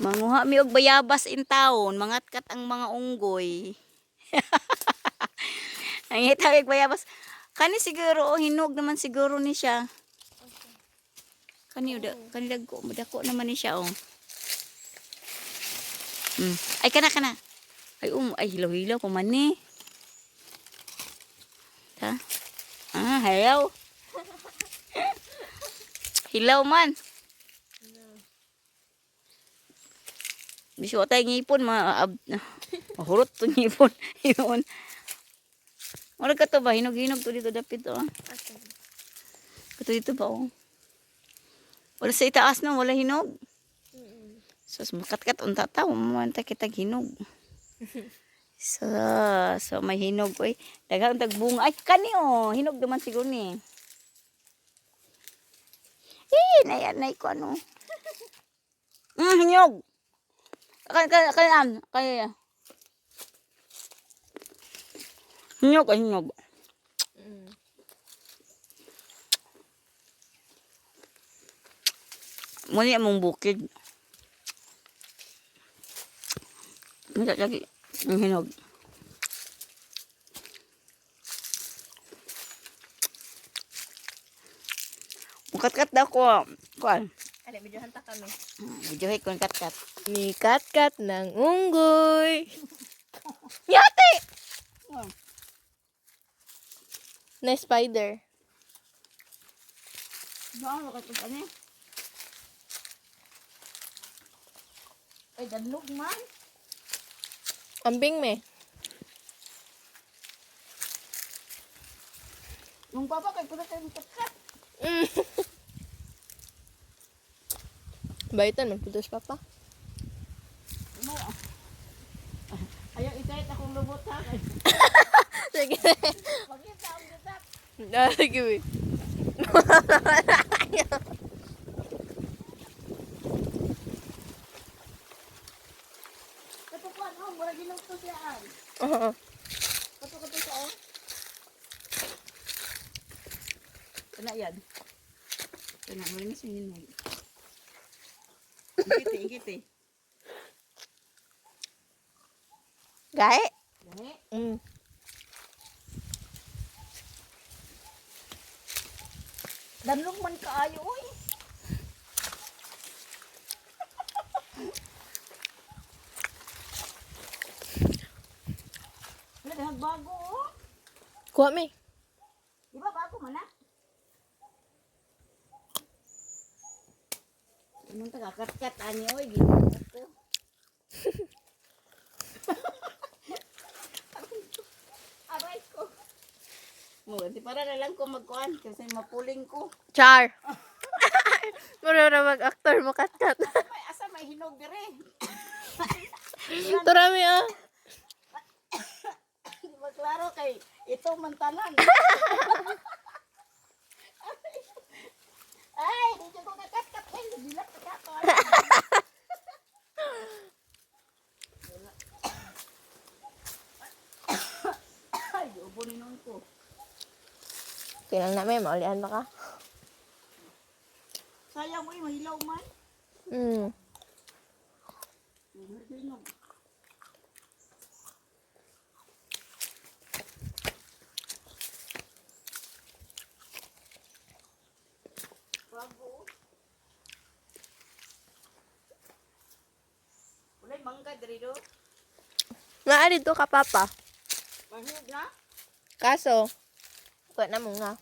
Manguha mi og bayabas in taon, mangatkat ang mga unggoy. Ang itawag bayabas. Kani siguro, hinog naman siguro ni siya. Kani dako naman ni siya, oh. Ay, kana. Ay, hilaw-hilaw pa man ni. Ha? Hilaw. Hilaw man. Bisyo tayo ngipon, mahurot to ngipon. Yun. Wala ka to ba? Hinog-hinog to dito dapit to. Ito dito ba, oh. Wala sa itaas na, wala hinog. So, makatkat unta tao, mamanta kita hinog. So may hinog, oy. Daghang tagbunga. Ay, kani, oh. Hinog naman siguro ni. Nay ko ano. Hinog. Kaya. Hinog. Muli among bukid. Minta lagi ang hinog. Kat-kat daw ko. Kuan. Ano, videohan ta kami. Videohay ko ang kat-kat. Ni kat-kat ng unggoy. Yate! Na spider. Saan ka ito ani? Ay, danlog man. Ambing me. Nung papa kay kuno kay kat-kat. Baitan man putos papa. Mo. Ayaw itayt akong lubot ha. Sige. Pakita ang gutak. Sige. Katukuan oh, mura ginong to siya. Kato sa oh. Kana yan. Kana mo ni sinin mo. Igiti. Gae? Gae? Danlog man kaayo oy. Wala dahag bago oh. Kuha me. Di ba bago man na? Anong tagakat-kat ani oy gito ko. Aray ko. Di para na lang ko magkuhan kasi mapuling ko. Char. Mura na mag-actor mo kat-kat. Asa may hinog dire. Turami ah. Di ba klaro kay ito mantanan. Ay, dito ko kakat-kat ay bilat ka to. Ay, ubunin nun ko. Kailan na may maulian ba ka? Sayang mo mahilaw man. Hinog. Bago. Ulay mangga diri do. Naari to ka papa. Mahig na. Kaso, kuha na mo nga.